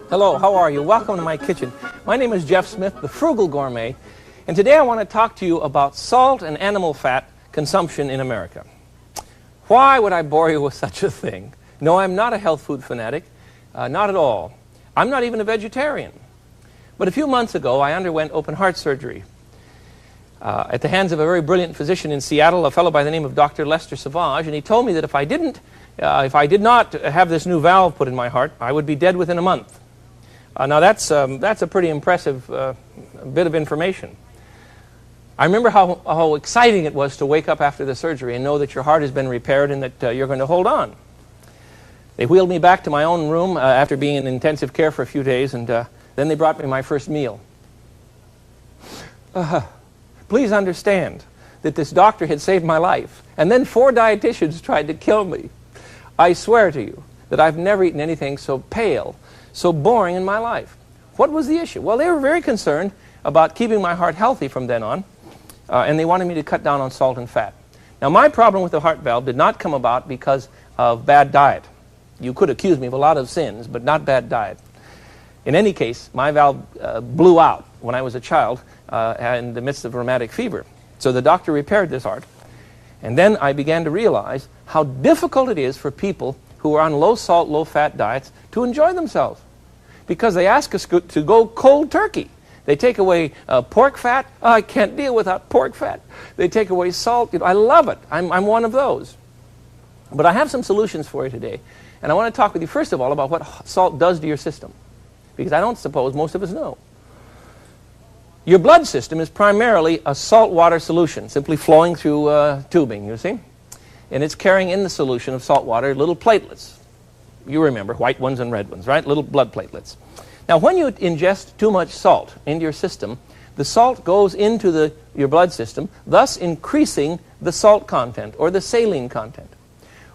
Hello, how are you? Welcome to my kitchen. My name is Jeff Smith, the Frugal Gourmet, and today I want to talk to you about salt and animal fat consumption in America. Why would I bore you with such a thing? No, I'm not a health food fanatic, not at all. I'm not even a vegetarian. But a few months ago, I underwent open heart surgery at the hands of a very brilliant physician in Seattle, a fellow by the name of Dr. Lester Savage, and he told me that if I did not have this new valve put in my heart, I would be dead within a month. Now that's a pretty impressive bit of information. I remember how exciting it was to wake up after the surgery and know that your heart has been repaired and that you're going to hold on. They wheeled me back to my own room after being in intensive care for a few days, and then they brought me my first meal. Please understand that this doctor had saved my life, and then 4 dietitians tried to kill me. I swear to you that I've never eaten anything so pale, so boring in my life. What was the issue? Well, they were very concerned about keeping my heart healthy from then on, and they wanted me to cut down on salt and fat. Now, my problem with the heart valve did not come about because of bad diet. You could accuse me of a lot of sins, but not bad diet. In any case, my valve blew out when I was a child in the midst of rheumatic fever. So the doctor repaired this heart. And then I began to realize how difficult it is for people who are on low-salt, low-fat diets to enjoy themselves, because they ask us to go cold turkey. They take away pork fat. Oh, I can't deal without pork fat. They take away salt. I love it. I'm one of those. But I have some solutions for you today. And I want to talk with you, first of all, about what salt does to your system, because I don't suppose most of us know. Your blood system is primarily a salt water solution, simply flowing through tubing, you see? And it's carrying in the solution of salt water little platelets. You remember, white ones and red ones, right? Little blood platelets. Now, when you ingest too much salt into your system, the salt goes into your blood system, thus increasing the salt content or the saline content.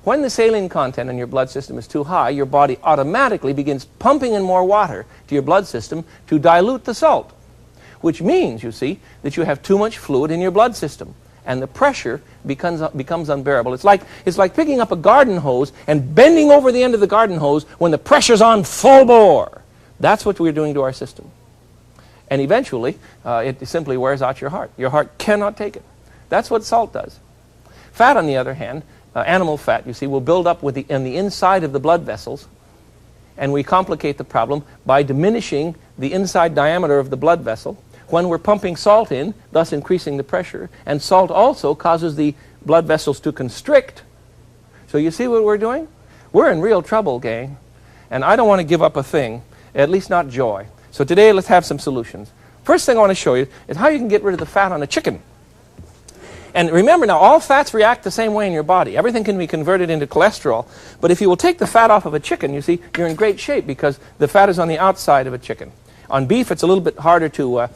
When the saline content in your blood system is too high, your body automatically begins pumping in more water to your blood system to dilute the salt, which means, you see, that you have too much fluid in your blood system, and the pressure becomes unbearable. It's like picking up a garden hose and bending over the end of the garden hose when the pressure's on full bore. That's what we're doing to our system. And eventually, it simply wears out your heart. Your heart cannot take it. That's what salt does. Fat, on the other hand, animal fat, you see, will build up in the inside of the blood vessels, and we complicate the problem by diminishing the inside diameter of the blood vessel when we're pumping salt in, thus increasing the pressure. And salt also causes the blood vessels to constrict. So you see what we're doing? We're in real trouble, gang. And I don't want to give up a thing, at least not joy. So today, let's have some solutions. First thing I want to show you is how you can get rid of the fat on a chicken. And remember now, all fats react the same way in your body. Everything can be converted into cholesterol. But if you will take the fat off of a chicken, you see, you're in great shape because the fat is on the outside of a chicken. On beef, it's a little bit harder to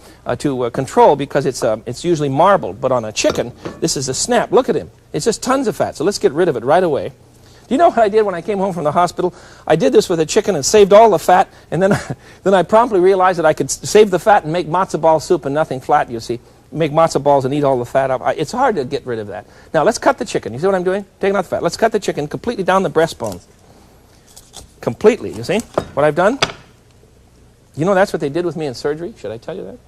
control because it's usually marbled. But on a chicken, this is a snap. Look at him. It's just tons of fat. So let's get rid of it right away. Do you know what I did when I came home from the hospital? I did this with a chicken and saved all the fat. And then I promptly realized that I could save the fat and make matzo ball soup and nothing flat, you see. Make matzo balls and eat all the fat up. It's hard to get rid of that. Now, let's cut the chicken. You see what I'm doing? Taking out the fat. Let's cut the chicken completely down the breastbone. Completely, you see what I've done? You know, that's what they did with me in surgery. Should I tell you that?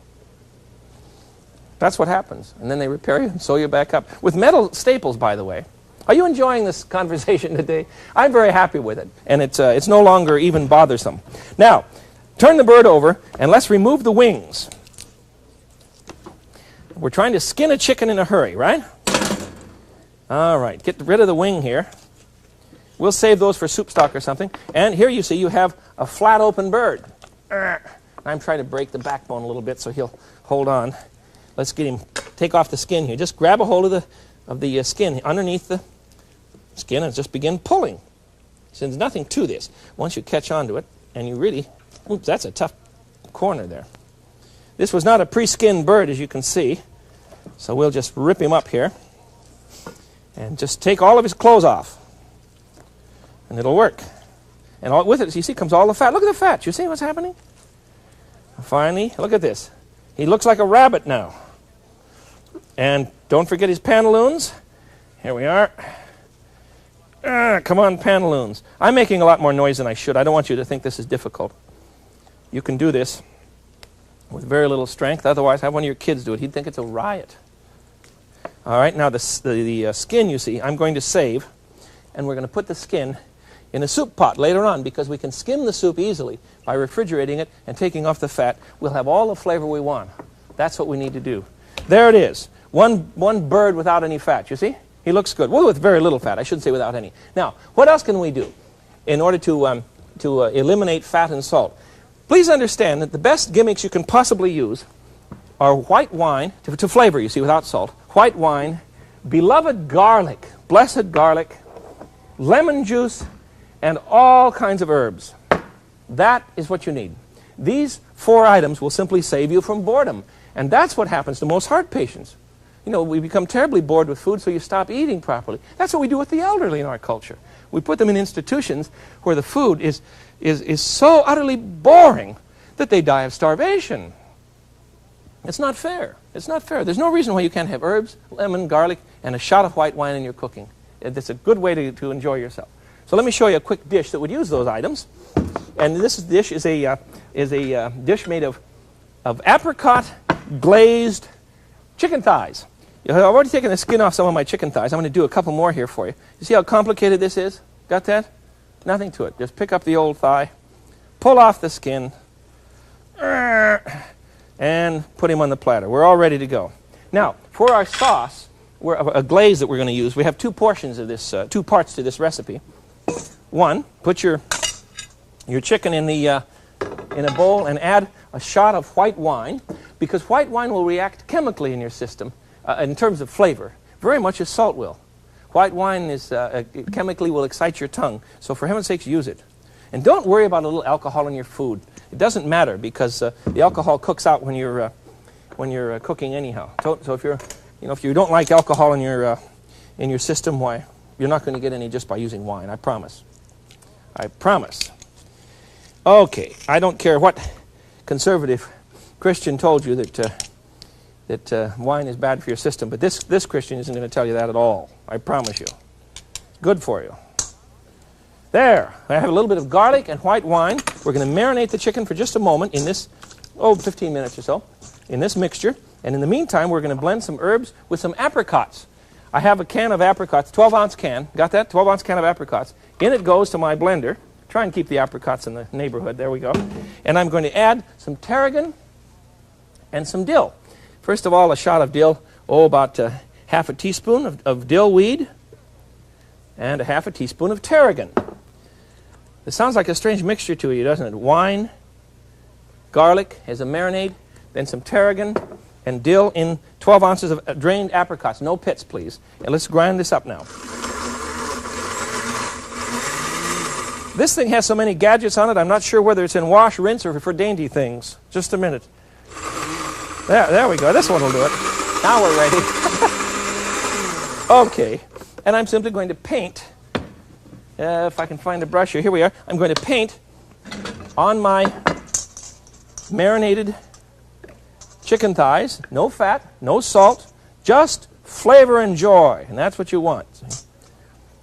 That's what happens. And then they repair you and sew you back up. With metal staples, by the way. Are you enjoying this conversation today? I'm very happy with it. And it's no longer even bothersome. Now, turn the bird over and let's remove the wings. We're trying to skin a chicken in a hurry, right? All right, get rid of the wing here. We'll save those for soup stock or something. And here you see you have a flat open bird. I'm trying to break the backbone a little bit so he'll hold on. let's get him, take off the skin here. Just grab a hold of the skin underneath the skin and just begin pulling. So there's nothing to this. Once you catch onto it, and you really, oops, that's a tough corner there. This was not a pre-skinned bird, as you can see. So we'll just rip him up here and just take all of his clothes off. And it'll work. And all, with it, you see, comes all the fat. Look at the fat. You see what's happening? Finally, look at this. He looks like a rabbit now. And don't forget his pantaloons. Here we are. Come on, pantaloons. I'm making a lot more noise than I should. I don't want you to think this is difficult. You can do this with very little strength. Otherwise, have one of your kids do it. He'd think it's a riot. All right, now the skin, you see, I'm going to save. And we're going to put the skin in a soup pot later on, because we can skim the soup easily by refrigerating it and taking off the fat. We'll have all the flavor we want. That's what we need to do. There it is. One bird without any fat, you see? He looks good. Well, with very little fat. I shouldn't say without any. Now, what else can we do in order to eliminate fat and salt? Please understand that the best gimmicks you can possibly use are white wine, to flavor, you see, without salt, white wine, beloved garlic, blessed garlic, lemon juice, and all kinds of herbs. That is what you need. These 4 items will simply save you from boredom. And that's what happens to most heart patients. You know, we become terribly bored with food, so you stop eating properly. That's what we do with the elderly in our culture. We put them in institutions where the food is so utterly boring that they die of starvation. It's not fair. It's not fair. There's no reason why you can't have herbs, lemon, garlic, and a shot of white wine in your cooking. It's a good way to enjoy yourself. So let me show you a quick dish that would use those items. And this dish is a dish made of apricot glazed chicken thighs. I've already taken the skin off some of my chicken thighs. I'm going to do a couple more here for you. You see how complicated this is? Got that? Nothing to it. Just pick up the old thigh, pull off the skin, and put him on the platter. We're all ready to go. Now, for our sauce, a glaze that we're going to use, we have 2 portions of this, 2 parts to this recipe. One, put your chicken in a bowl and add a shot of white wine, because white wine will react chemically in your system in terms of flavor, very much as salt will. White wine is chemically will excite your tongue, so for heaven's sakes, use it. And don't worry about a little alcohol in your food. It doesn't matter, because the alcohol cooks out when you're cooking anyhow. So if you don't like alcohol in your system, why, you're not going to get any just by using wine. I promise. I promise. Okay, I don't care what conservative Christian told you that wine is bad for your system, but this Christian isn't going to tell you that at all. I promise you. Good for you. There. I have a little bit of garlic and white wine. We're going to marinate the chicken for just a moment in this, 15 minutes or so, in this mixture. And in the meantime, we're going to blend some herbs with some apricots. I have a can of apricots, 12-ounce can. Got that? 12-ounce can of apricots. In it goes to my blender. Try and keep the apricots in the neighborhood. There we go. And I'm going to add some tarragon and some dill. First of all, a shot of dill, about half a teaspoon of dill weed and a half a teaspoon of tarragon. This sounds like a strange mixture to you, doesn't it? Wine, garlic as a marinade, then some tarragon and dill in 12 ounces of drained apricots. No pits, please. And let's grind this up now. This thing has so many gadgets on it, I'm not sure whether it's in wash, rinse, or for dainty things. Just a minute. There we go. This one will do it. Now we're ready. Okay. And I'm simply going to paint, if I can find a brush here. Here we are. I'm going to paint on my marinated chicken thighs. No fat, no salt, just flavor and joy. And that's what you want.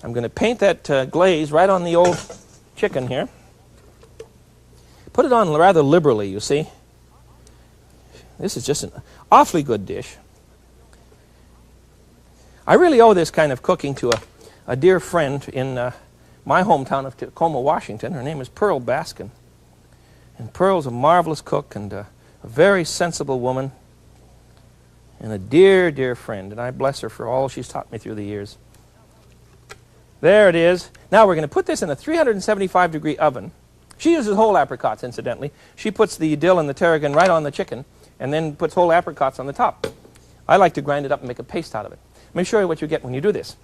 I'm going to paint that glaze right on the old chicken here. Put it on rather liberally, you see. This is just an awfully good dish. I really owe this kind of cooking to a dear friend in my hometown of Tacoma, Washington. Her name is Pearl Baskin. And Pearl's a marvelous cook and a very sensible woman and a dear, dear friend. And I bless her for all she's taught me through the years. There it is. Now we're going to put this in a 375-degree oven. She uses whole apricots, incidentally. She puts the dill and the tarragon right on the chicken and then puts whole apricots on the top. I like to grind it up and make a paste out of it. Let me show you what you get when you do this.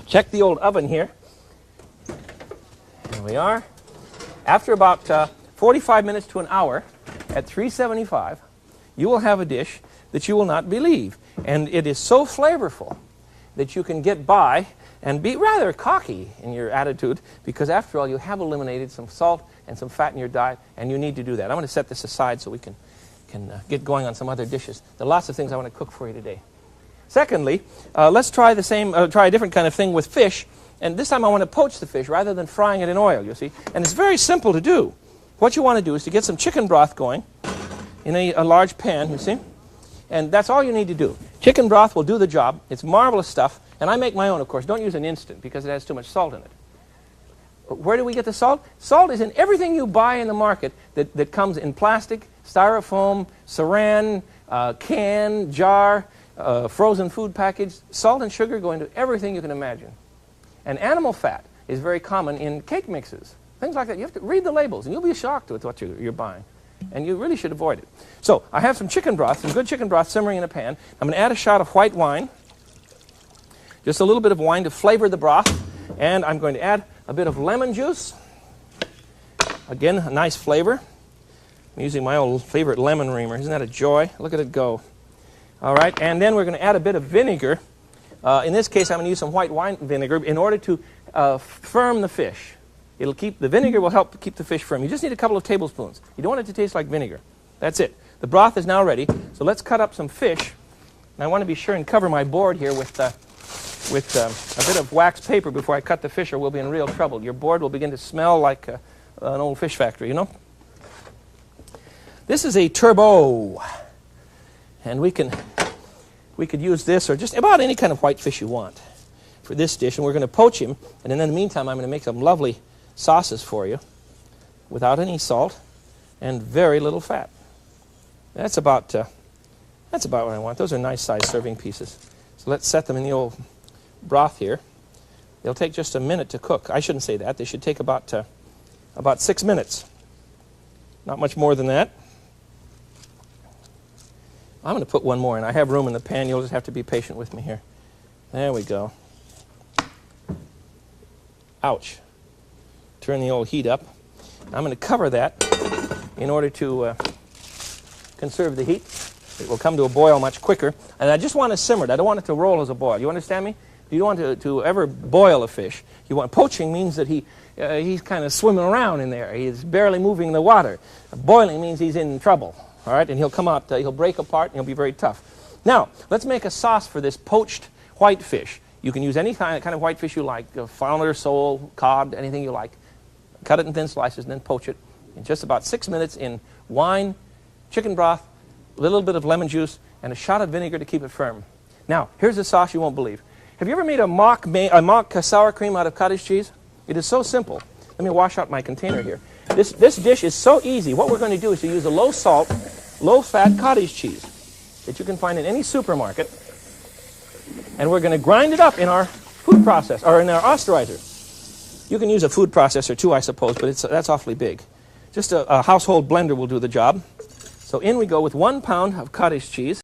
Check the old oven here. Here we are. After about 45 minutes to an hour at 375, you will have a dish that you will not believe. And it is so flavorful that you can get by and be rather cocky in your attitude, because after all, you have eliminated some salt and some fat in your diet, and you need to do that. I'm going to set this aside so we can get going on some other dishes. There are lots of things I want to cook for you today. Secondly, let's try try a different kind of thing with fish. And this time I want to poach the fish rather than frying it in oil, you see. And it's very simple to do. What you want to do is to get some chicken broth going in a large pan, you see. And that's all you need to do. Chicken broth will do the job. It's marvelous stuff. And I make my own, of course. Don't use an instant because it has too much salt in it. Where do we get the salt? Salt is in everything you buy in the market that comes in plastic, styrofoam, saran, can, jar, frozen food package. Salt and sugar go into everything you can imagine. And animal fat is very common in cake mixes. Things like that. You have to read the labels, and you'll be shocked with what you're buying. And you really should avoid it. So I have some chicken broth, some good chicken broth simmering in a pan. I'm going to add a shot of white wine. Just a little bit of wine to flavor the broth. And I'm going to add a bit of lemon juice. Again, a nice flavor. I'm using my old favorite lemon reamer. Isn't that a joy? Look at it go. All right, and then we're going to add a bit of vinegar. In this case, I'm going to use some white wine vinegar in order to firm the fish. The vinegar will help keep the fish firm. You just need a couple of tablespoons. You don't want it to taste like vinegar. That's it. The broth is now ready. So let's cut up some fish. And I want to be sure and cover my board here with a bit of wax paper before I cut the fish, or we'll be in real trouble. Your board will begin to smell like an old fish factory, you know. This is a turbot. And we could use this or just about any kind of white fish you want for this dish. And we're going to poach him. And then in the meantime, I'm going to make some lovely sauces for you without any salt and very little fat. That's about what I want. Those are nice sized serving pieces. So let's set them in the old broth here. They'll take just a minute to cook. I shouldn't say that. They should take about 6 minutes. Not much more than that. I'm going to put one more in. I have room in the pan. You'll just have to be patient with me here. There we go. Ouch. Turn the old heat up. I'm going to cover that in order to conserve the heat. It will come to a boil much quicker. And I just want to simmer it. I don't want it to roll as a boil. You understand me? You don't want to ever boil a fish. Poaching means that he's kind of swimming around in there. He's barely moving the water. Boiling means he's in trouble. All right, and he'll come out, he'll break apart, and he'll be very tough. Now, let's make a sauce for this poached white fish. You can use any kind of white fish you like, flounder, sole, cod, anything you like. Cut it in thin slices and then poach it in just about 6 minutes in wine, chicken broth, a little bit of lemon juice, and a shot of vinegar to keep it firm. Now, here's a sauce you won't believe. Have you ever made a mock sour cream out of cottage cheese? It is so simple. Let me wash out my container here. This dish is so easy. What we're going to do is to use a low-salt, low-fat cottage cheese that you can find in any supermarket. And we're going to grind it up in our food processor, or in our osterizer. You can use a food processor too, I suppose, but that's awfully big. Just a household blender will do the job. So in we go with 1 pound of cottage cheese.